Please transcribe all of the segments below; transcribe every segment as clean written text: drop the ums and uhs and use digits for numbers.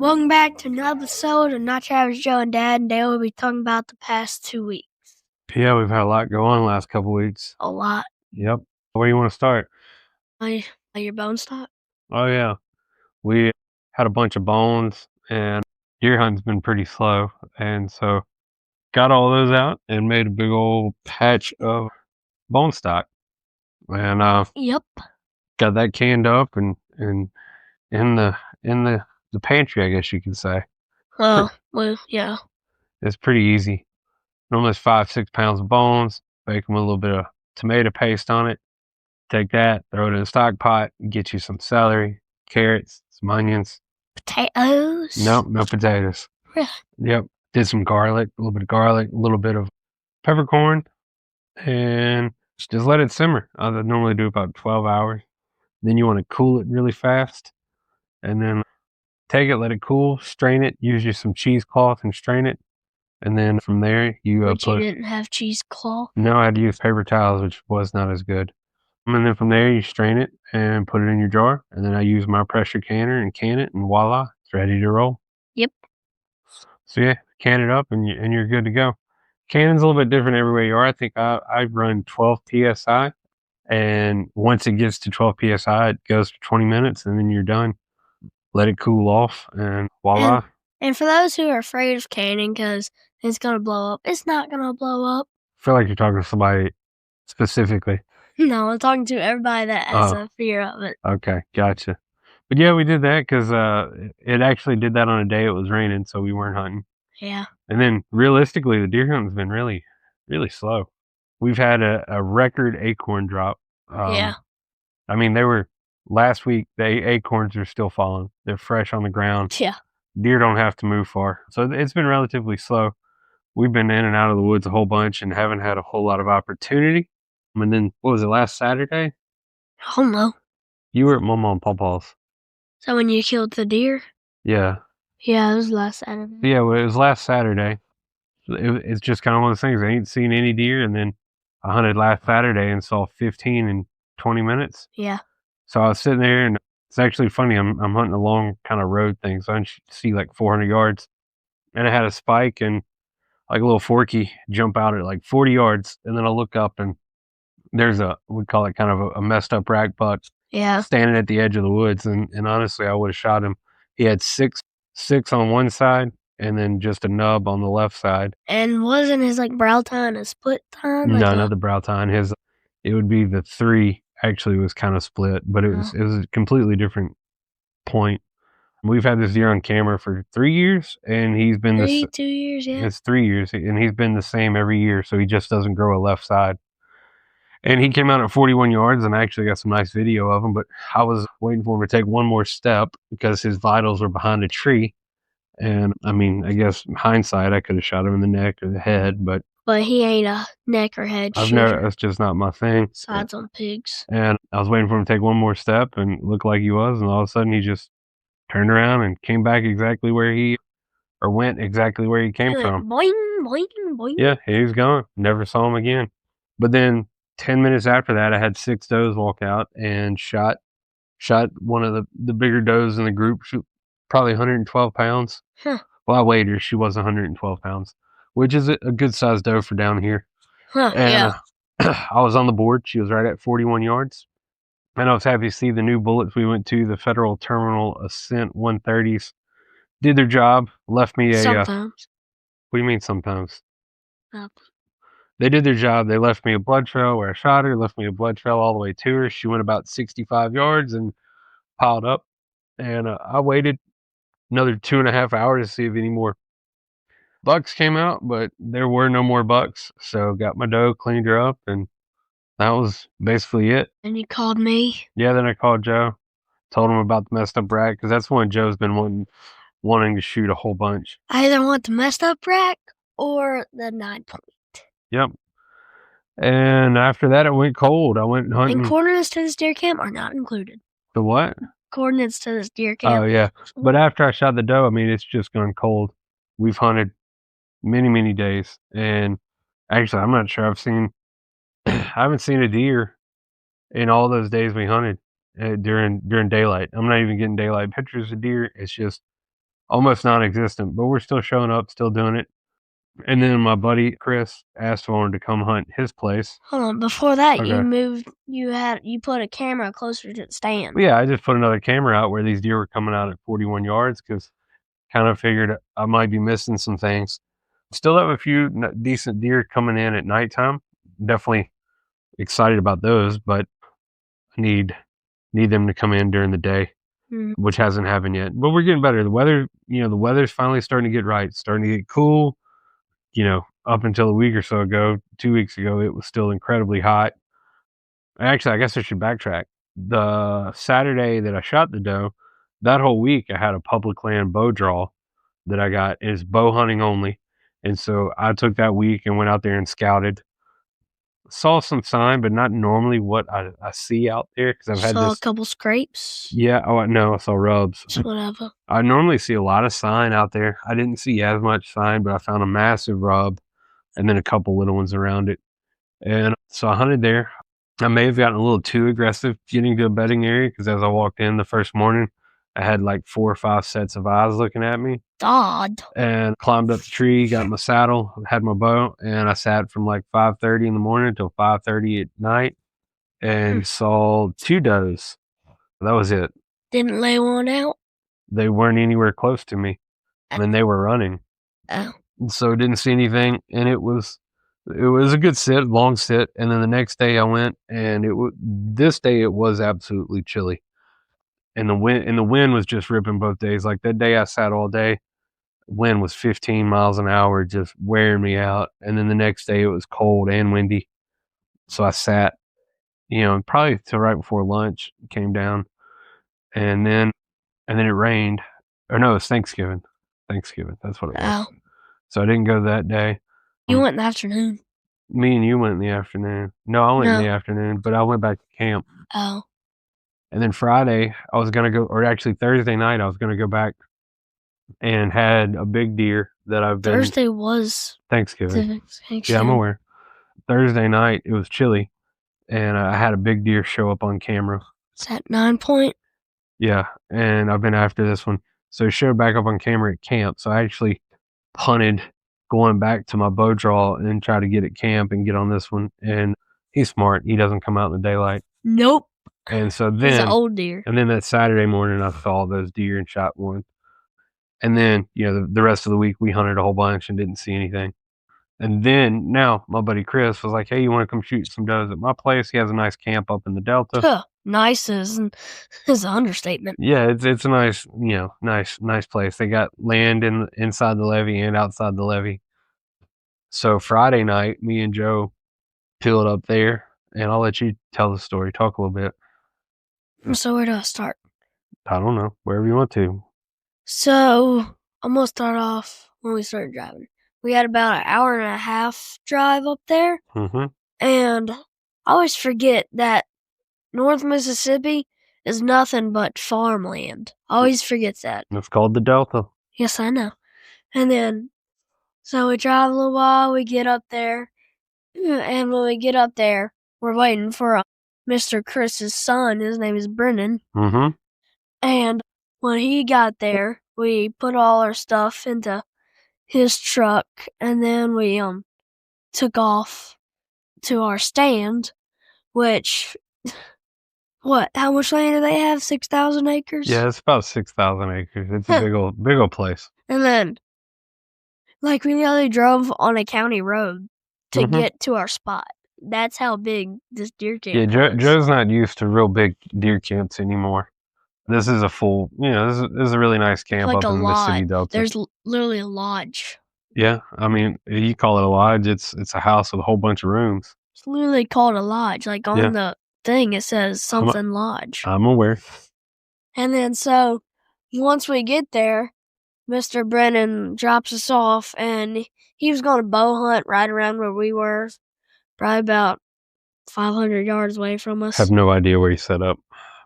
Welcome back to another episode of Not Your Average Joe and Dad, and today we'll be talking about the past 2 weeks. Yeah, we've had a lot go on the last couple weeks. A lot. Yep. Where do you want to start? Your bone stock? Oh, yeah. We had a bunch of bones, and deer hunting's been pretty slow. And so got all those out and made a big old patch of bone stock. And Yep. got that canned up and in the pantry, I guess you could say. Well, yeah. It's pretty easy. Normally it's 5-6 pounds of bones, bake them with a little bit of tomato paste on it. Take that, throw it in a stock pot, get you some celery, carrots, some onions. Potatoes? Nope, no potatoes. Really? Yep. Did some garlic, a little bit of garlic, a little bit of peppercorn, and just let it simmer. I normally do about 12 hours. Then you want to cool it really fast, and then take it, let it cool, strain it, use you some cheesecloth and strain it. And then from there, you But you didn't have cheesecloth? No, I had to use paper towels, which was not as good. And then from there, you strain it and put it in your jar. And then I use my pressure canner and can it, and voila, it's ready to roll. Yep. So yeah, can it up, and you're good to go. Cannon's a little bit different everywhere you are. I think I run 12 psi, and once it gets to 12 psi, it goes for 20 minutes, and then you're done. Let it cool off, and voila. And for those who are afraid of canning because it's gonna blow up, it's not gonna blow up. I feel like you're talking to somebody specifically. No, I'm talking to everybody that has a fear of it. Okay, gotcha. But yeah, we did that because it actually did that on a day it was raining, so we weren't hunting. Yeah. And then realistically, the deer hunting's been really, really slow. We've had a record acorn drop. Yeah. I mean, they were last week. The acorns are still falling. They're fresh on the ground. Yeah. Deer don't have to move far, so it's been relatively slow. We've been in and out of the woods a whole bunch and haven't had a whole lot of opportunity. And then, what was it, last Saturday? I don't know. You were at Mama and Papa's. So when you killed the deer? Yeah. Yeah, it was last Saturday. Yeah, well, it was last Saturday. It's just kind of one of those things. I ain't seen any deer, and then I hunted last Saturday and saw 15 in 20 minutes. Yeah. So I was sitting there, and it's actually funny. I'm hunting a long kind of road thing, so I see like 400 yards, and I had a spike and like a little forky jump out at like 40 yards, and then I look up and there's we call it kind of a messed up rack buck. Yeah. Standing at the edge of the woods, and honestly, I would have shot him. He had six on one side, and then just a nub on the left side. And wasn't his like brow tine a split tine? No, not the brow tine. It would be the 3 actually was kind of split, but it was a completely different point. We've had this deer on camera for 3 years, and he's been 2 years, yeah. It's 3 years, and he's been the same every year, so he just doesn't grow a left side. And he came out at 41 yards, and I actually got some nice video of him, but I was waiting for him to take one more step because his vitals were behind a tree. And I mean, I guess hindsight, I could have shot him in the neck or the head, but he ain't a neck or head shooter. That's just not my thing. Sides on pigs. And I was waiting for him to take one more step and look like he was, and all of a sudden he just turned around and came back exactly where he went exactly where he came from. Boing, boing, boing. Yeah, he was gone. Never saw him again. But then 10 minutes after that, I had 6 does walk out and shot one of the bigger does in the group. She, probably 112 pounds. Huh. Well, I weighed her. She was 112 pounds, which is a good sized doe for down here. Huh, and, yeah. I was on the board. She was right at 41 yards. And I was happy to see the new bullets we went to, the Federal Terminal Ascent 130s. Did their job. Left me a... Sometimes. What do you mean sometimes? Nothing. They did their job. They left me a blood trail where I shot her, left me a blood trail all the way to her. She went about 65 yards and piled up. And I waited another 2.5 hours to see if any more bucks came out, but there were no more bucks. So got my doe, cleaned her up, and that was basically it. And you called me? Yeah, then I called Joe, told him about the messed up rack, because that's one Joe's been wanting to shoot a whole bunch. I either want the messed up rack or the 9-point. Yep. And after that, it went cold. I went hunting. And coordinates to this deer camp are not included. The what? Coordinates to this deer camp. Oh, yeah. But after I shot the doe, I mean, it's just gone cold. We've hunted many, many days. And actually, I'm not sure I haven't seen a deer in all those days we hunted during daylight. I'm not even getting daylight pictures of deer. It's just almost non-existent, but we're still showing up, still doing it. And then my buddy Chris asked for him to come hunt his place. Hold on, before that, Okay. you put a camera closer to the stand. Well, yeah, I just put another camera out where these deer were coming out at 41 yards because kind of figured I might be missing some things. Still have a few decent deer coming in at nighttime. Definitely excited about those, but I need them to come in during the day, which hasn't happened yet. But we're getting better. The weather, the weather's finally starting to get right. It's starting to get cool. Up until a week or so ago, 2 weeks ago, it was still incredibly hot. Actually, I guess I should backtrack. The Saturday that I shot the doe, that whole week I had a public land bow draw that I got. Is bow hunting only. And so I took that week and went out there and scouted. Saw some sign, but not normally what I see out there because I've had Saw a this. couple scrapes. Yeah, oh no, I saw rubs. Whatever. I normally see a lot of sign out there. I didn't see as much sign, but I found a massive rub and then a couple little ones around it. And so I hunted there. I may have gotten a little too aggressive getting to a bedding area because as I walked in the first morning, I had like 4 or 5 sets of eyes looking at me. God. And climbed up the tree, got my saddle, had my bow, and I sat from like 5:30 in the morning till 5:30 at night and saw 2 does. That was it. Didn't lay one out? They weren't anywhere close to me, and they were running. Oh. So didn't see anything, and it was a good sit, long sit, and then the next day I went, and this day it was absolutely chilly, and the wind was just ripping both days. Like that day I sat all day, wind was 15 miles an hour, just wearing me out, and then the next day it was cold and windy, so I sat, probably till right before lunch, came down, and then it rained, or no, it's Thanksgiving. Thanksgiving, that's what it was. Oh. So I didn't go that day. You went in the afternoon. Me and you went in the afternoon. No, I went in the afternoon, but I went back to camp. Oh. And then Friday, I was gonna go, or actually Thursday night, I was gonna go back and had a big deer that I've been. Thursday was Thanksgiving. Yeah, I'm aware. Thursday night, it was chilly, and I had a big deer show up on camera. Is that 9 point? Yeah, and I've been after this one. So it showed back up on camera at camp. So I actually punted going back to my bow draw and try to get at camp and get on this one. And he's smart. He doesn't come out in the daylight. Nope. And so He's then an old deer. And then that Saturday morning I saw those deer and shot one. And then, the rest of the week we hunted a whole bunch and didn't see anything. And then now my buddy Chris was like, "Hey, you want to come shoot some does at my place?" He has a nice camp up in the Delta. Huh. Nice is an understatement. Yeah, it's a nice, nice place. They got land inside the levee and outside the levee. So Friday night, me and Joe peeled up there, and I'll let you tell the story. Talk a little bit. So where do I start? I don't know, wherever you want to. So I'm gonna start off when we started driving. We had about an hour and a half drive up there, and I always forget that North Mississippi is nothing but farmland. I always forget that. It's called the Delta. Yes, I know. And then, so we drive a little while, we get up there, and when we get up there, we're waiting for Mr. Chris's son. His name is Brennan. And when he got there, we put all our stuff into his truck, and then we took off to our stand, which, how much land do they have? 6,000 acres? Yeah, it's about 6,000 acres. It's a big old place. And then, we nearly drove on a county road to get to our spot. That's how big this deer camp was. Joe's not used to real big deer camps anymore. This is a full, this is a really nice camp up in the Mississippi Delta. There's literally a lodge. Yeah, I mean, you call it a lodge. It's a house with a whole bunch of rooms. It's literally called a lodge. On the thing, it says something lodge. I'm aware. And then, so, once we get there, Mr. Brennan drops us off, and he was going to bow hunt right around where we were, probably about 500 yards away from us. I have no idea where he set up,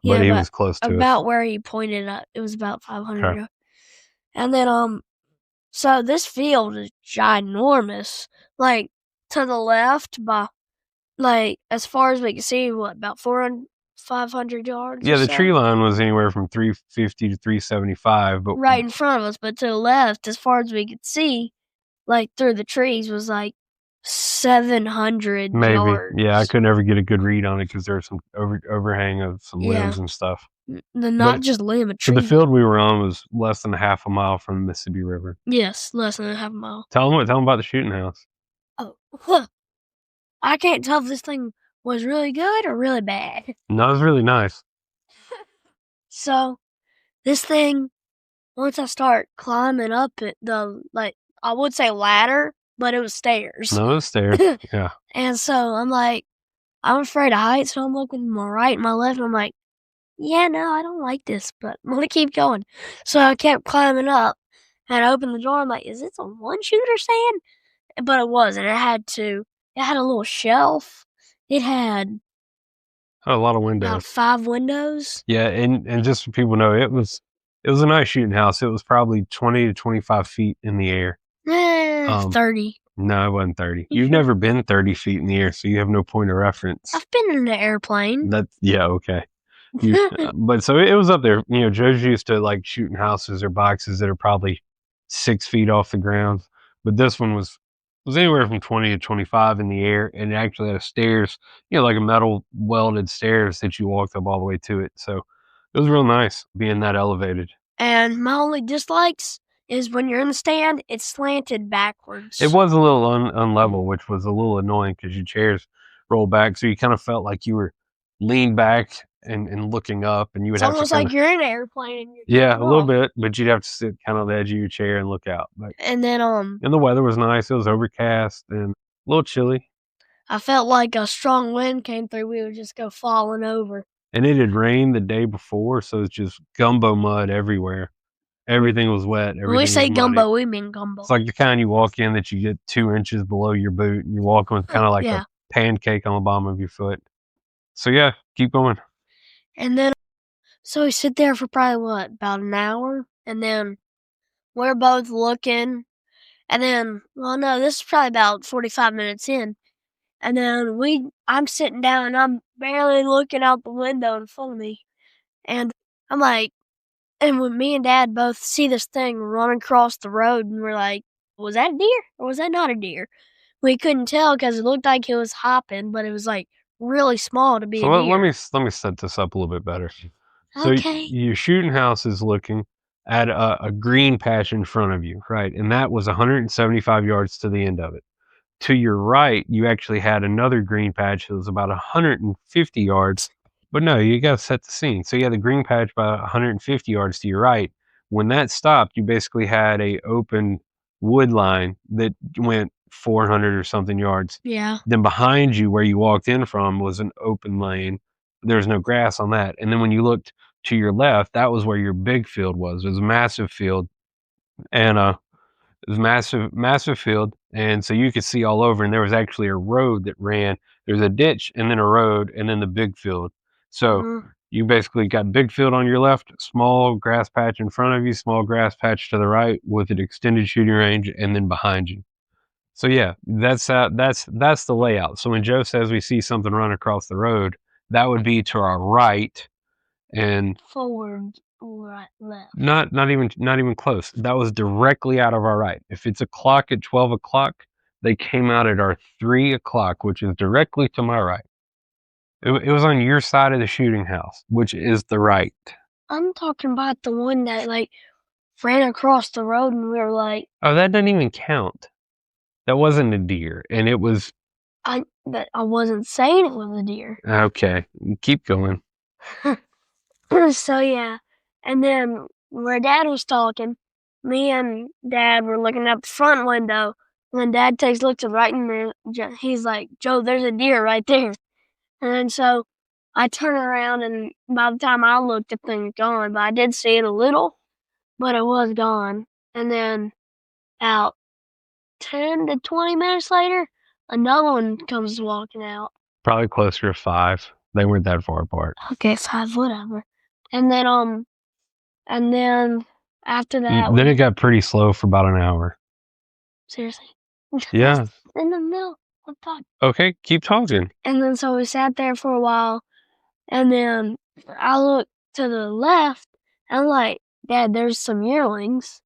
but he was close to us. About where he pointed at, it was about 500 yards. And then, so this field is ginormous. To the left by, as far as we can see, about 500 yards. Yeah, or the so. tree line was anywhere from 350 to 375, but right in front of us, but to the left, as far as we could see, like through the trees, was like 700 maybe. yards. Yeah, I could never get a good read on it because there was some overhang of some Yeah. limbs and stuff. Not But just limb, a so the tree. field we were on was less than a half a mile from the Mississippi River. Yes, less than a half a mile. Tell them about the shooting house. Oh, huh. I can't tell if this thing was really good or really bad. No, it was really nice. So, this thing, once I start climbing up it, I would say ladder, but it was stairs. No, it was stairs. Yeah. And so I'm like, I'm afraid of heights, so I'm looking to my right and my left, and I'm like, yeah, no, I don't like this, but I'm gonna keep going. So I kept climbing up, and I opened the door. I'm like, is this a one-shooter stand? But it wasn't. It had a little shelf. It had a lot of about windows. 5 windows. Yeah, and just so people know, it was a nice shooting house. It was probably 20 to 25 feet in the air. 30. No, it wasn't 30. You've never been 30 feet in the air, so you have no point of reference. I've been in an airplane. Yeah, okay. But so it was up there. You know, Joe's used to like shooting houses or boxes that are probably 6 feet off the ground, but this one was anywhere from 20 to 25 in the air, and it actually had stairs, you know, like a metal welded stairs that you walked up all the way to it. So it was real nice being that elevated. And my only dislikes is when you're in the stand, it's slanted backwards. It was a little unlevel, which was a little annoying because your chairs roll back, so you kind of felt like you were leaned back and looking up, and you would It's have to almost kinda, like you're in an airplane. And yeah, a little bit, but you'd have to sit kind of on the edge of your chair and look out. But And then and the weather was nice. It was overcast and a little chilly, I felt like a strong wind came through. We would just go falling over. and it had rained the day before, so it's just gumbo mud everywhere. Everything was wet. When we Everything say was muddy. gumbo, we mean gumbo. It's like the kind you walk in that you get 2 inches below your boot, and you're walking with kind of like Yeah. a pancake on the bottom of your foot. So yeah, keep going. And then, so we sit there for probably about an hour, and then we're both looking, and then, well, no, this is probably about 45 minutes in, and then I'm sitting down, and I'm barely looking out the window in front of me, and I'm like, and when me and Dad both see this thing run across the road, and we're like, was that a deer, or was that not a deer? We couldn't tell because it looked like it was hopping, but it was, like, really small to be So a deer. let me set this up a little bit better. So Okay. your shooting house is looking at a green patch in front of you, right? And that was 175 yards to the end of it. To your right, you actually had another green patch that was about 150 yards. But no, you got to set the scene. So you had the green patch about 150 yards to your right. When that stopped, you basically had a open wood line that went 400 or something yards. Yeah. Then behind you, where you walked in from, was an open lane. There was no grass on that. And then when you looked to your left, that was where your big field was. It was a massive field, and it was massive field, and so you could see all over. And there was actually a road that ran. There's a ditch, and then a road, and then the big field. So you basically got big field on your left, small grass patch in front of you, small grass patch to the right, with an extended shooting range, and then behind you. So yeah, that's the layout. So when Joe says we see something run across the road, that would be to our right, and Forward, right, left. not even close. That was directly out of our right. If it's a clock at 12 o'clock, they came out at our 3 o'clock, which is directly to my right. It was on your side of the shooting house, which is the right. I'm talking about the one that ran across the road, and we were like, Oh, that doesn't even count. That wasn't a deer, and it was but I wasn't saying it was a deer. okay. Keep going. So yeah, and then where Dad was talking, me and Dad were looking out the front window, and then Dad takes a look to the right, and he's like, Joe, there's a deer right there. And then so I turn around, and by the time I looked, the thing was gone, but I did see it a little, but it was gone. And then about 10 to 20 minutes later, another one comes walking out. Probably closer to 5. They weren't that far apart. Okay, 5, whatever. And then after that, Then it got pretty slow for about an hour. seriously. Yeah. In the middle of talking. Okay, keep talking. And then so we sat there for a while, And then I look to the left, and I'm like, Dad, there's some yearlings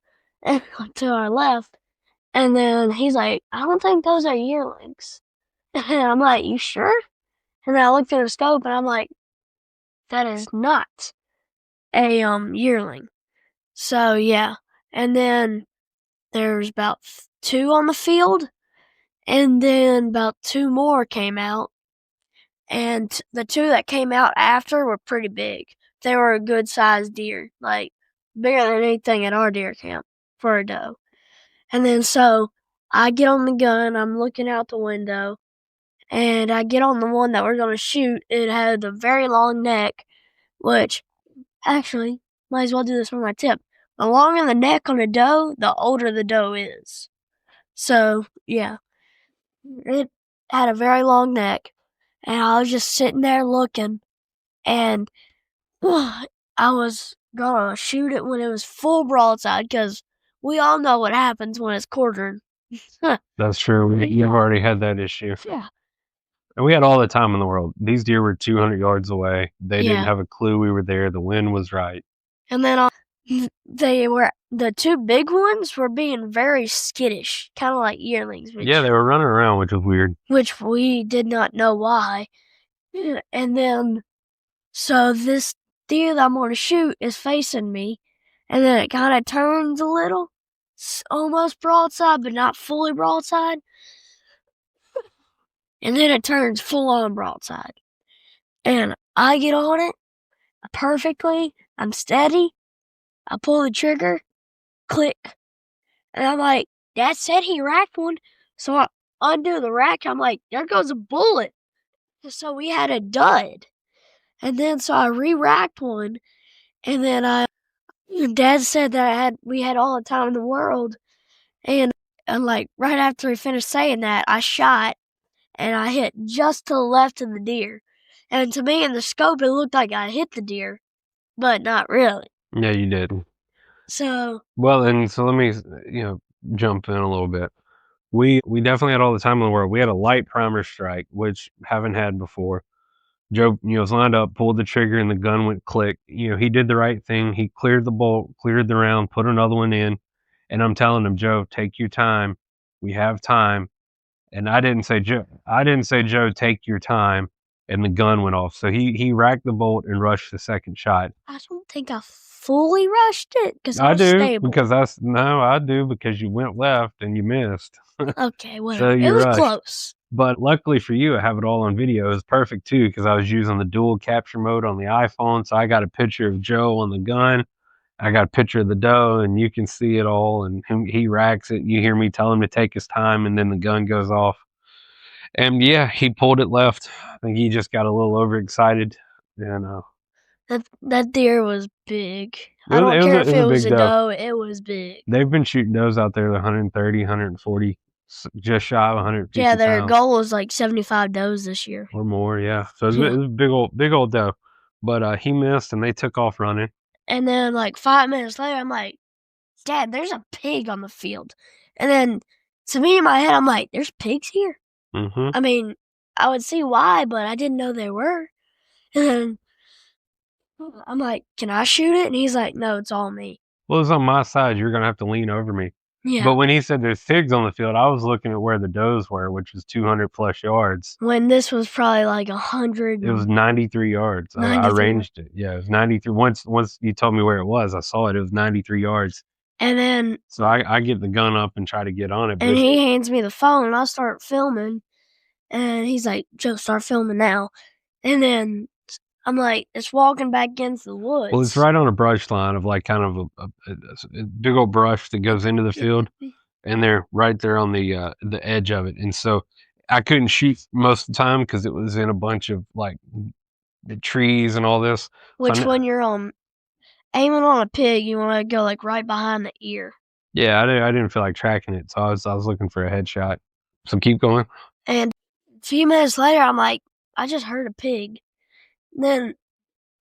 to our left. And then he's like, I don't think those are yearlings. And I'm like, you sure? And then I looked at the scope, and I'm like, that is not a yearling. So yeah. And then there's about 2 on the field, and then about 2 more came out. And the 2 that came out after were pretty big. They were a good sized deer, like bigger than anything at our deer camp for a doe. And then so I get on the gun, I'm looking out the window, and I get on the one that we're gonna shoot. It had a very long neck, which actually might as well do this for my tip. The longer the neck on a doe, the older the doe is. So yeah, it had a very long neck, and I was just sitting there looking, and I was gonna shoot it when it was full broadside, because we all know what happens when it's quartering. That's true. You've already had that issue. Yeah. And we had all the time in the world. These deer were 200 yards away. They didn't Yeah. have a clue we were there. The wind was right. And then the 2 big ones were being very skittish, kind of like yearlings. Yeah, they were running around, which was weird. Which we did not know why. And then, so this deer that I'm going to shoot is facing me, and then it kind of turns a little, almost broadside, but not fully broadside. And then it turns full on broadside. And I get on it perfectly. I'm steady. I pull the trigger, click. And I'm like, Dad said he racked one. So I undo the rack. I'm like, there goes a bullet. So we had a dud. And then so I re-racked one. And then Dad said that we had all the time in the world. And like right after he finished saying that, I shot, and I hit just to the left of the deer. And to me in the scope, it looked like I hit the deer, but not really. Yeah, you did. So well, and so let me jump in a little bit. We definitely had all the time in the world. We had a light primer strike, which haven't had before. Joe, was lined up, pulled the trigger, and the gun went click. He did the right thing. He cleared the bolt, cleared the round, put another one in, and I'm telling him, Joe, take your time. We have time. And I didn't say, Joe, take your time. And the gun went off. So he racked the bolt and rushed the second shot. I don't think I fully rushed it because I I was do stable. because I do because you went left and you missed. Okay, So whatever. you It was rushed. close. But luckily for you, I have it all on video. It was perfect too because I was using the dual capture mode on the iPhone. So I got a picture of Joe on the gun. I got a picture of the doe, and you can see it all. And he racks it. You hear me tell him to take his time, and then the gun goes off. And yeah, he pulled it left. I think he just got a little overexcited. And That deer was big. It I was- don't it was care a- if it was it a was big a doe. doe, it was big. They've been shooting does out there, 130, 140, just shy of 150 Yeah, their pounds. goal was like 75 does this year. Or more, yeah. So it Yeah. was a big old doe. But he missed, and they took off running. And then like 5 minutes later, I'm like, Dad, there's a pig on the field. And then to me in my head, I'm like, there's pigs here? Mm-hmm. I mean, I would see why, but I didn't know there were. And then I'm like, can I shoot it? And he's like, no, it's all me. Well, it's on my side. You're going to have to lean over me. Yeah. But when he said there's pigs on the field, I was looking at where the does were, which was 200 plus yards. When this was probably like 100. It was 93 yards. I 93. ranged it. Yeah, it was 93. Once you told me where it was, I saw it. It was 93 yards. And then So I get the gun up and try to get on it. and he hands me the phone, and I start filming. And he's like, Joe, start filming now. And then I'm like, it's walking back into the woods. Well, it's right on a brush line of like kind of a big old brush that goes into the field, and they're right there on the edge of it. And so I couldn't shoot most of the time because it was in a bunch of like the trees and all this. Which So when you're aiming on a pig, you want to go like right behind the ear. Yeah, I didn't feel like tracking it, so I was looking for a headshot. So keep going. And a few minutes later, I'm like, I just heard a pig. Then a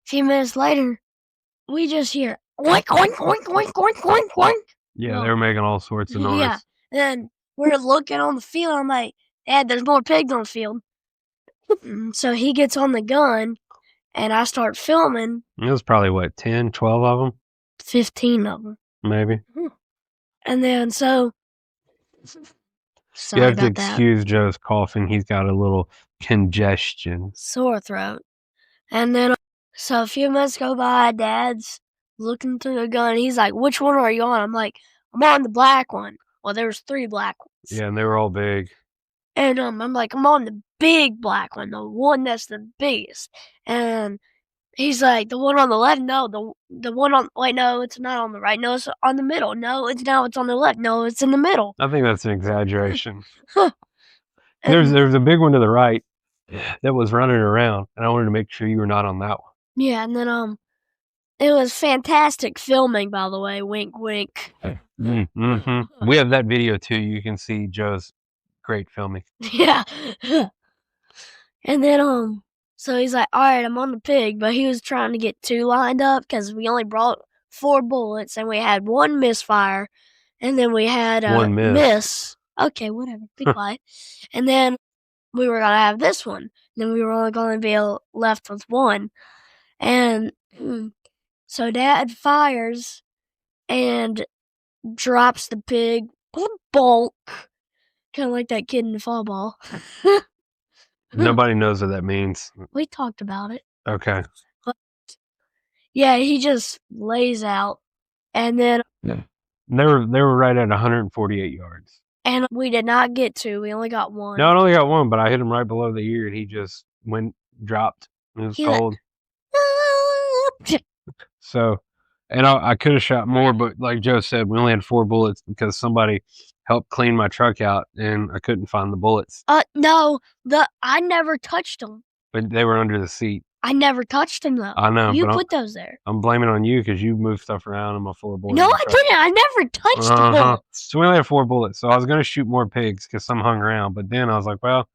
few minutes later, we just hear oink, oink, oink, oink, oink, oink, oink. Yeah, they were making all sorts of noise. Yeah. And we're looking on the field. I'm like, Dad, there's more pigs on the field. So he gets on the gun, and I start filming. It was probably, what, 10, 12 of them? 15 of them. Maybe. And then, so... You have to excuse Joe's coughing. He's got a little congestion. Sore throat. And then, so a few months go by, Dad's looking through the gun. He's like, which one are you on? I'm like, I'm on the black one. Well, there was 3 black ones. Yeah, and they were all big. And I'm like, I'm on the big black one, the one that's the biggest. And he's like, the one on the left? No, the one on, wait, no, it's not on the right. No, it's on the middle. No, it's on the left. No, it's in the middle. I think that's an exaggeration. There's a big one to the right that was running around, and I wanted to make sure you were not on that one. Yeah, and then it was fantastic filming, by the way. Wink, wink. Mm-hmm. We have that video too. You can see Joe's great filming. Yeah. And then so he's like, all right, I'm on the pig, but he was trying to get 2 lined up because we only brought 4 bullets, and we had 1 misfire, and then we had 1 miss. Okay, whatever. Be quiet. And then we were gonna have this one. Then we were only gonna be left with 1, and so Dad fires and drops the pig. Bonk. Kind of like that kid in the fall ball. Nobody knows what that means. We talked about it. Okay. But yeah, he just lays out, and then they were right at 148 yards. And we did not get 2. We only got 1. No, I only got 1, but I hit him right below the ear, and he just dropped. It was cold. So, and I could have shot more, but like Joe said, we only had 4 bullets because somebody helped clean my truck out, and I couldn't find the bullets. No, I never touched them. But they were under the seat. I never touched them though. I know. You put those there. I'm blaming on you because you moved stuff around in my floorboard. No, I didn't. I never touched the bullets. So we only had 4 bullets. So I was gonna shoot more pigs because some hung around, but then I was like, well,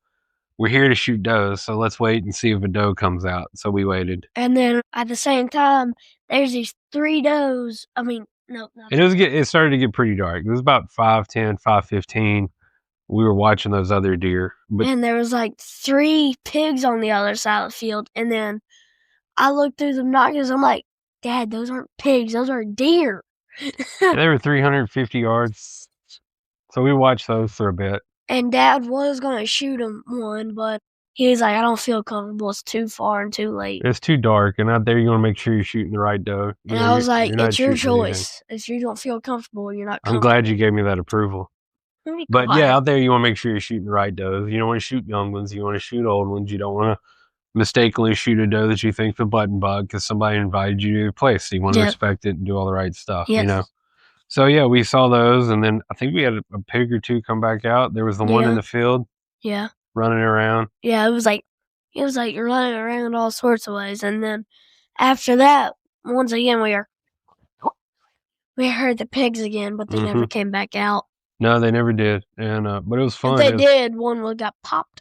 we're here to shoot does, so let's wait and see if a doe comes out. So we waited. And then at the same time, there's these 3 does. I mean, no. It started to get pretty dark. It was about 5:10, 5:15. We were watching those other deer. And there was like 3 pigs on the other side of the field. And then I looked through the binoculars. I'm like, Dad, those aren't pigs. Those are deer. They were 350 yards. So we watched those for a bit. And Dad was going to shoot him one, but he was like, I don't feel comfortable. It's too far and too late. It's too dark. And out there, you want to make sure you're shooting the right doe. And I was like, it's your choice. If you don't feel comfortable, you're not comfortable. I'm glad you gave me that approval. But yeah, out there, you want to make sure you're shooting the right does. You don't want to shoot young ones. You want to shoot old ones. You don't want to mistakenly shoot a doe that you think's a button bug because somebody invited you to your place. So you want to respect it and do all the right stuff, you know? So yeah, we saw those, and then I think we had a pig or 2 come back out. There was the one in the field. Yeah. Running around. Yeah, it was like running around all sorts of ways. And then after that, once again, we heard the pigs again, but they never came back out. No, they never did. And but it was fun. If they did, one got popped.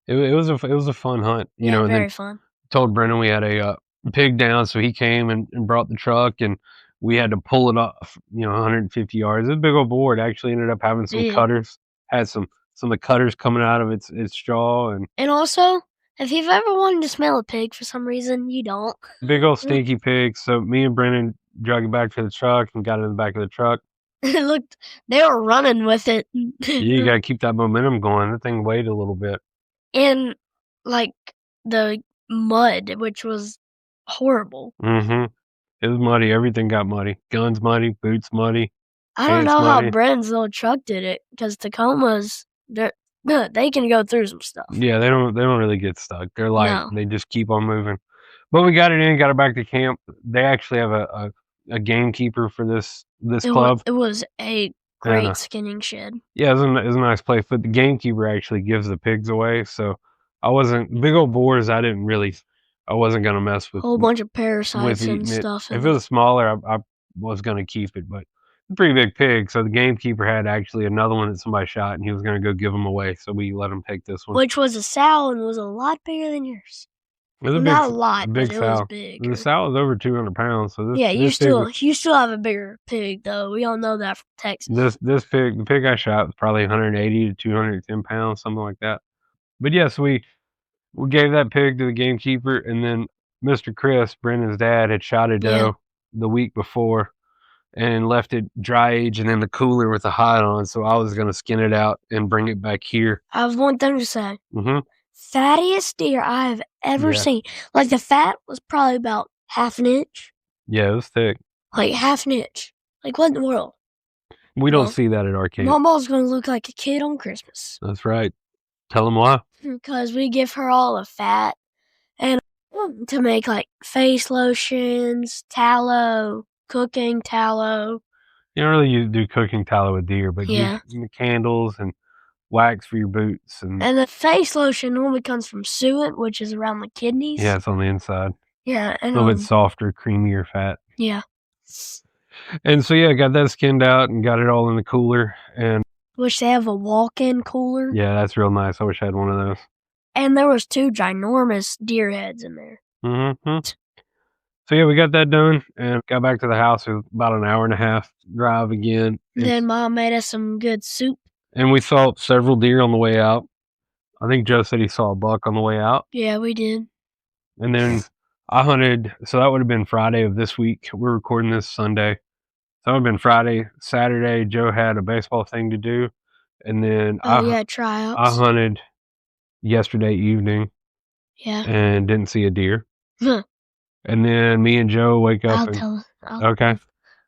It was a fun hunt, you know. Very fun. Told Brendan we had a pig down, so he came and brought the truck, and we had to pull it off, 150 yards. It was a big old boar. It actually ended up having some cutters. Had some of the cutters coming out of its jaw, and also, if you've ever wanted to smell a pig for some reason, you don't. Big old stinky pig. So me and Brendan drug it back to the truck and got it in the back of the truck. They were running with it. You gotta keep that momentum going. That thing weighed a little bit. And like the mud, which was horrible. It was muddy. Everything got muddy. Guns muddy. Boots muddy. I don't know how Brendan's little truck did it, because Tacomas, they can go through some stuff. Yeah, they don't really get stuck. They're light. No. They just keep on moving. But we got it in, got it back to camp. They actually have a gamekeeper for this club. It was a great skinning shed. Yeah, it was a nice place. But the gamekeeper actually gives the pigs away. So big old boars, I wasn't going to mess with. A whole bunch of parasites and stuff. If it was smaller, I was going to keep it. But a pretty big pig. So the gamekeeper had actually another one that somebody shot, and he was going to go give them away. So we let him take this one. Which was a sow and was a lot bigger than yours. It was not a lot, but it was big. The sow was over 200 pounds. So you still have a bigger pig, though. We all know that from Texas. The pig I shot was probably 180 to 210 pounds, something like that. But yes, we gave that pig to the gamekeeper, and then Mr. Chris, Brendan's dad, had shot a doe the week before and left it dry aging in the cooler with the hide on. So I was going to skin it out and bring it back here. I have one thing to say. Mm-hmm. Fattiest deer I have ever seen. Like, the fat was probably about half an inch. Yeah, it was thick. Like, half an inch. Like, what in the world? We don't see that at our camp. Mama's going to look like a kid on Christmas. That's right. Tell them why. Because we give her all the fat and to make, like, face lotions, tallow, cooking tallow. You don't really do cooking tallow with deer, but candles and wax for your boots. And the face lotion normally comes from suet, which is around the kidneys. Yeah, it's on the inside. Yeah. And a little bit softer, creamier fat. Yeah. And so, got that skinned out and got it all in the cooler. And which they have a walk-in cooler. Yeah, that's real nice. I wish I had one of those. And there was 2 ginormous deer heads in there. Mm-hmm. So, we got that done and got back to the house. It was about an hour and a half drive again. Then Mom made us some good soup. And we saw several deer on the way out. I think Joe said he saw a buck on the way out. Yeah, we did. And then I hunted. So that would have been Friday of this week. We're recording this Sunday. So that would have been Friday. Saturday, Joe had a baseball thing to do. And then tryouts. I hunted yesterday evening. Yeah. And didn't see a deer. And then me and Joe wake up. Okay.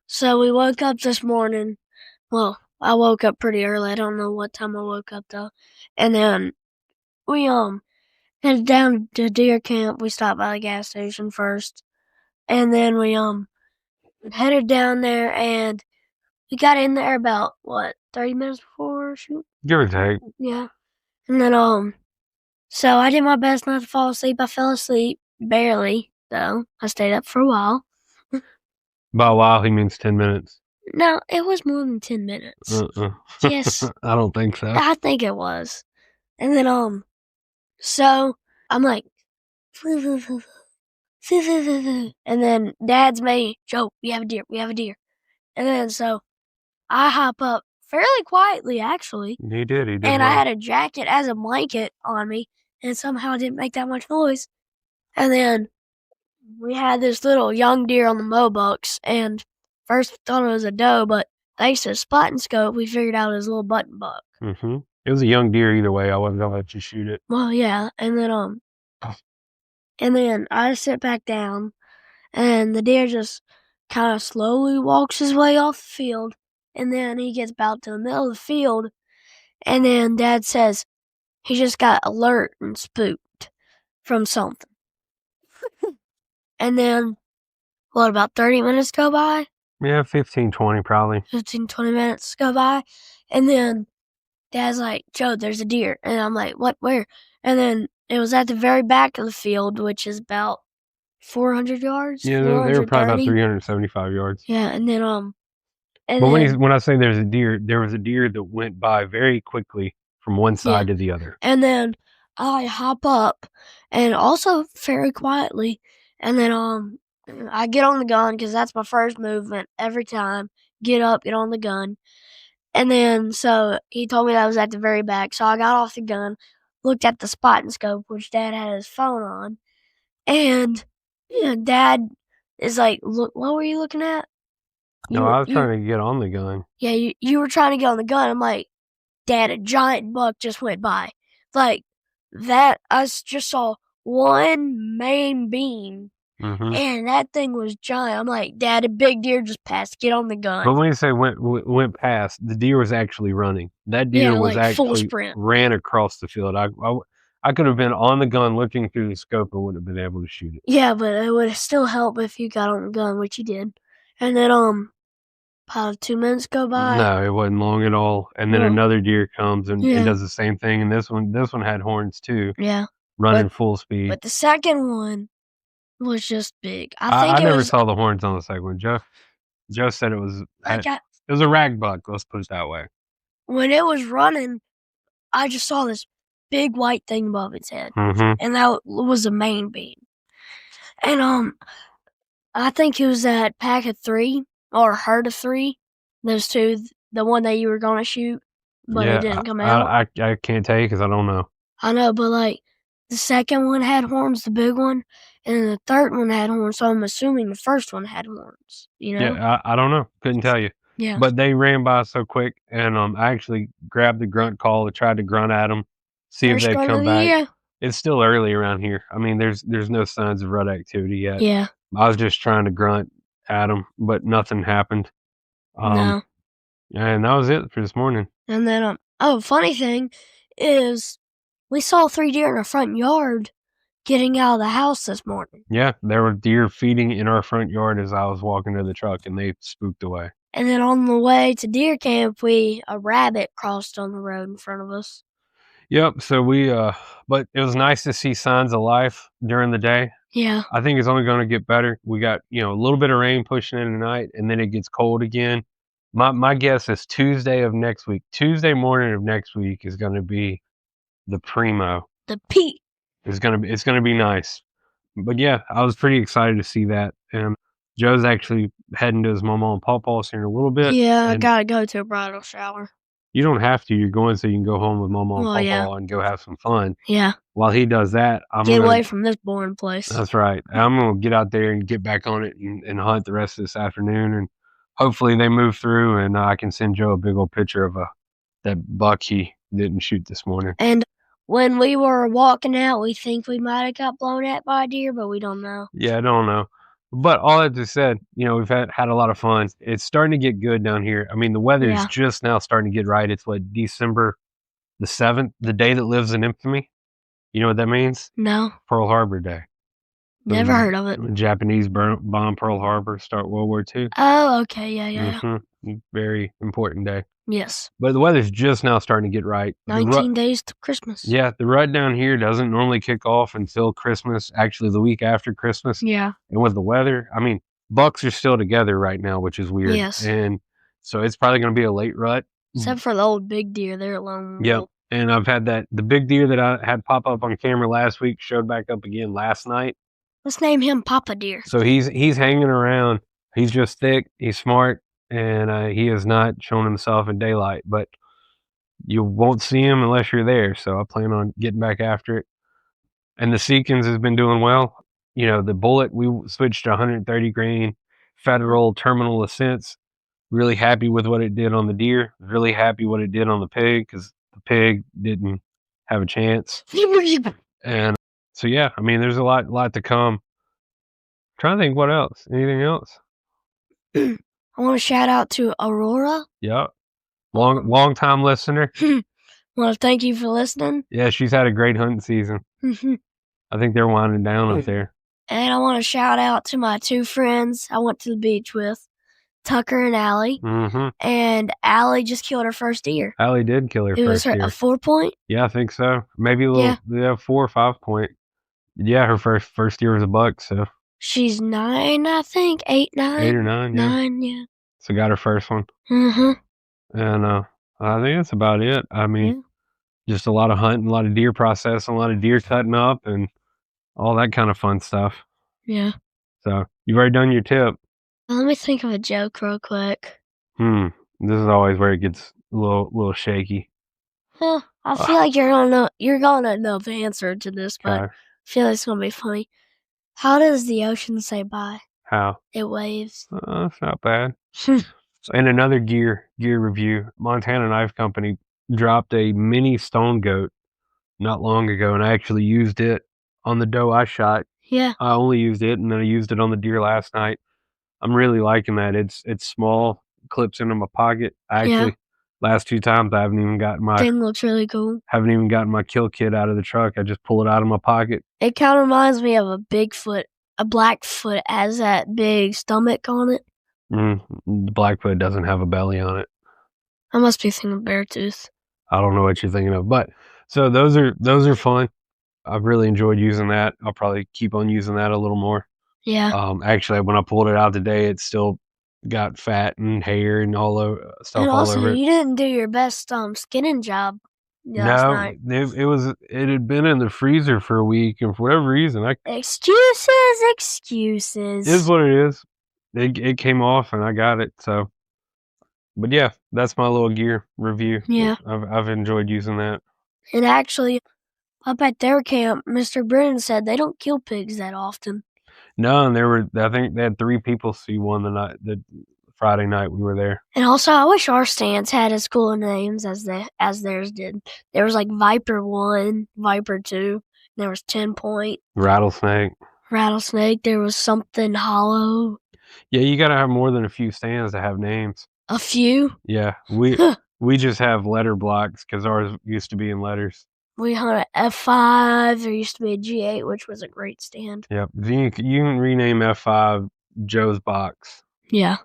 So we woke up this morning. Well, I woke up pretty early. I don't know what time I woke up though. And then we headed down to deer camp. We stopped by the gas station first. And then we headed down there and we got in there about 30 minutes before shoot? Give or take. Yeah. And then so I did my best not to fall asleep. I fell asleep barely though. I stayed up for a while. By a while he means 10 minutes. No, it was more than 10 minutes. Yes. I don't think so. I think it was. And then so I'm like and then Dad's me, Joe, we have a deer. And then so I hop up fairly quietly actually. He did. And I had a jacket as a blanket on me and somehow it didn't make that much noise. And then we had this little young deer on the mobucks, and first we thought it was a doe, but thanks to the spotting scope, we figured out it was a little button buck. Mm-hmm. It was a young deer either way. I wasn't gonna let you shoot it. Well, yeah, and then I sit back down, and the deer just kind of slowly walks his way off the field, and then he gets about to the middle of the field, and then Dad says he just got alert and spooked from something. And then, about 30 minutes go by? Yeah, 15, 20 probably. 15, 20 minutes go by. And then Dad's like, Joe, there's a deer. And I'm like, what, where? And then it was at the very back of the field, which is about 400 yards. Yeah, they were probably about 375 yards. Yeah, and then, but when I say there's a deer, there was a deer that went by very quickly from one side to the other. And then I hop up and also very quietly. And then I get on the gun because that's my first movement every time. Get up, get on the gun. And then so he told me that was at the very back. So I got off the gun, looked at the spotting scope, which Dad had his phone on. And Dad is like, look, what were you looking at? I was trying to get on the gun. Yeah, you were trying to get on the gun. I'm like, Dad, a giant buck just went by. Like that, I just saw one main beam, and that thing was giant. I'm like, Dad, a big deer just passed. Get on the gun. But when you say went past, the deer was actually running. That deer was actually full sprint. Ran across the field. I could have been on the gun looking through the scope and wouldn't have been able to shoot it. Yeah, but it would still help if you got on the gun, which you did. And then probably 2 minutes go by. No, it wasn't long at all. And then another deer comes and does the same thing. And this one had horns too. Yeah. Running full speed. But the second one was just big. I never saw the horns on the second one. Joe said it was it was a rag buck, let's put it that way. When it was running, I just saw this big white thing above its head. And that was the main beam. And I think it was that pack of 3 or herd of 3. Those 2, the one that you were gonna shoot, but it didn't come out. I can't tell you because I don't know. I know, but like the second one had horns, the big one, and the third one had horns, so I'm assuming the first one had horns, you know? Yeah, I don't know. Couldn't tell you. Yeah. But they ran by so quick, and I actually grabbed the grunt call and tried to grunt at them, see if First they'd run of come the back. year. It's still early around here. I mean, there's no signs of rut activity yet. Yeah. I was just trying to grunt at them, but nothing happened. No. And that was it for this morning. And then, funny thing is we saw 3 deer in our front yard getting out of the house this morning. Yeah, there were deer feeding in our front yard as I was walking to the truck, and they spooked away. And then on the way to deer camp, a rabbit crossed on the road in front of us. Yep. So but it was nice to see signs of life during the day. Yeah. I think it's only going to get better. We got, a little bit of rain pushing in tonight, and then it gets cold again. My guess is Tuesday of next week. Tuesday morning of next week is going to be the primo. The peak. It's gonna be nice. But yeah, I was pretty excited to see that. And Joe's actually heading to his mama and papa's here in a little bit. Yeah, I and gotta go to a bridal shower. You don't have to. You're going so you can go home with mama and Well, papa yeah. and go have some fun. Yeah. While he does that, Get away from this boring place. That's right. I'm gonna get out there and get back on it and hunt the rest of this afternoon, and hopefully they move through, and I can send Joe a big old picture of that buck he didn't shoot this morning. And when we were walking out, we think we might have got blown at by a deer, but we don't know. Yeah, I don't know. But all that just said, we've had a lot of fun. It's starting to get good down here. I mean, the weather is just now starting to get right. It's what, December the 7th, the day that lives in infamy. You know what that means? No. Pearl Harbor Day. Never heard of it. When Japanese bombed Pearl Harbor, start World War II. Oh, okay. Yeah. Mm-hmm. Very important day. Yes. But the weather's just now starting to get right. 19 days to Christmas. Yeah, the rut down here doesn't normally kick off until Christmas, actually the week after Christmas. Yeah. And with the weather, I mean, bucks are still together right now, which is weird. Yes. And so it's probably going to be a late rut. Except for the old big deer, they're alone. Yep. And I've had the big deer that I had pop up on camera last week showed back up again last night. Let's name him Papa Deer. So he's hanging around. He's just thick. He's smart. And he has not shown himself in daylight. But you won't see him unless you're there. So I plan on getting back after it. And the Seekins has been doing well. The bullet, we switched to 130 grain federal terminal ascents. Really happy with what it did on the deer. Really happy what it did on the pig, because the pig didn't have a chance. And so yeah, I mean, there's a lot to come. Trying to think what else. Anything else? I want to shout out to Aurora. Yep. Long time listener. Want to thank you for listening. Yeah, she's had a great hunting season. I think they're winding down up there. And I want to shout out to my 2 friends I went to the beach with, Tucker and Allie. Mm-hmm. And Allie just killed her first deer. Allie did kill her first deer. It was a 4-point? Yeah, I think so. Maybe a little 4 or 5 point. Yeah, her first deer was a buck, so. She's 9, I think. 8, 9. 8 or 9, yeah. 9, yeah. So got her first one. Mm-hmm. And I think that's about it. I mean, just a lot of hunting, a lot of deer processing, a lot of deer cutting up, and all that kind of fun stuff. Yeah. So you've already done your tip. Let me think of a joke real quick. This is always where it gets a little shaky. I feel like you're gonna know the answer to this, but I feel like it's gonna be funny. How does the ocean say bye? How? It waves. That's not bad. And another gear review. Montana Knife Company dropped a mini stone goat not long ago, and I actually used it on the doe I shot. Yeah. I only used it, and then I used it on the deer last night. I'm really liking that. It's small, clips into my pocket. Last 2 times I haven't even gotten my thing looks really cool. Haven't even gotten my kill kit out of the truck. I just pull it out of my pocket. It kind of reminds me of a Bigfoot. A Blackfoot has that big stomach on it. The Blackfoot doesn't have a belly on it. I must be thinking of Beartooth. I don't know what you're thinking of, but so those are fun. I've really enjoyed using that. I'll probably keep on using that a little more. Yeah. Actually, when I pulled it out today, it still got fat and hair and all over stuff. And also, all over it. You didn't do your best skinning job last night. It had been in the freezer for a week, and for whatever reason, excuses. It is what it is. It came off, and I got it. So, but yeah, that's my little gear review. Yeah, I've enjoyed using that. And actually, up at their camp, Mr. Brennan said they don't kill pigs that often. No, and I think they had 3 people see one the Friday night we were there. And also, I wish our stands had as cool names as theirs did. There was like Viper 1, Viper 2, there was 10 Point, Rattlesnake. There was something hollow. Yeah, you gotta have more than a few stands to have names. A few? Yeah, we just have letter blocks because ours used to be in letters. We hung at F5. There used to be a G8, which was a great stand. Yep. You can rename F5 Joe's Box. Yeah.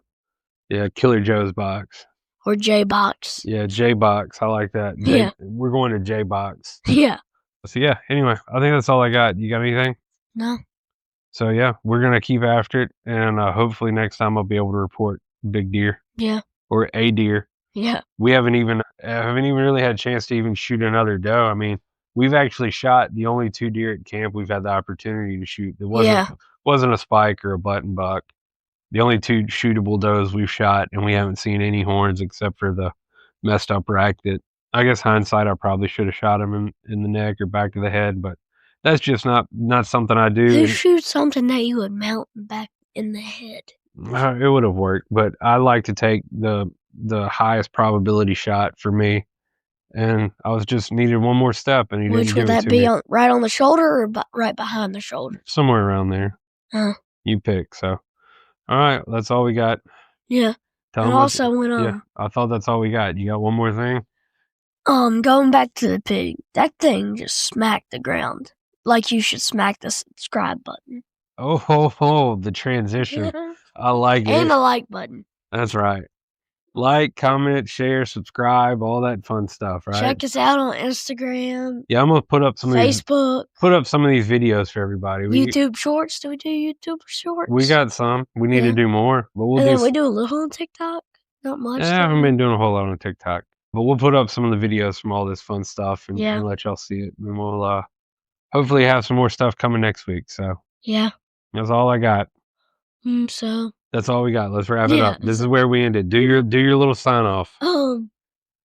Yeah, Killer Joe's Box. Or J Box. Yeah, J Box. I like that. Yeah. We're going to J Box. Yeah. So yeah, anyway, I think that's all I got. You got anything? No. So yeah, we're gonna keep after it, and hopefully next time I'll be able to report big deer. Yeah. Or a deer. Yeah. We haven't even really had a chance to even shoot another doe. I mean, we've actually shot the only 2 deer at camp we've had the opportunity to shoot. It wasn't a spike or a button buck. The only 2 shootable does we've shot, and we haven't seen any horns except for the messed up rack that, I guess hindsight, I probably should have shot him in the neck or back of the head, but that's just not something I do. Who shoots something that you would mount back in the head? It would have worked, but I like to take the highest probability shot for me, and I was just needed one more step, and he didn't Which give would it that to be me. right on the shoulder or right behind the shoulder? Somewhere around there. Huh. You pick. So, all right, that's all we got. Yeah. Tell And them also when yeah, I thought that's all we got. You got one more thing? going back to the pig, that thing just smacked the ground. Like you should smack the subscribe button. Oh, the transition. I like it. And the like button. That's right. Like, comment, share, subscribe, all that fun stuff, right? Check us out on Instagram. Yeah, I'm gonna put up some Facebook. Put up some of these videos for everybody. YouTube Shorts. Do we do YouTube Shorts? We got some. We need to do more, but we'll do. We do a little on TikTok. Not much. I haven't been doing a whole lot on TikTok, but we'll put up some of the videos from all this fun stuff and let y'all see it, and we'll hopefully have some more stuff coming next week. So yeah, that's all I got. So that's all we got. Let's wrap it up. This is where we ended. Do your little sign off.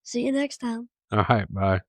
See you next time. All right, bye.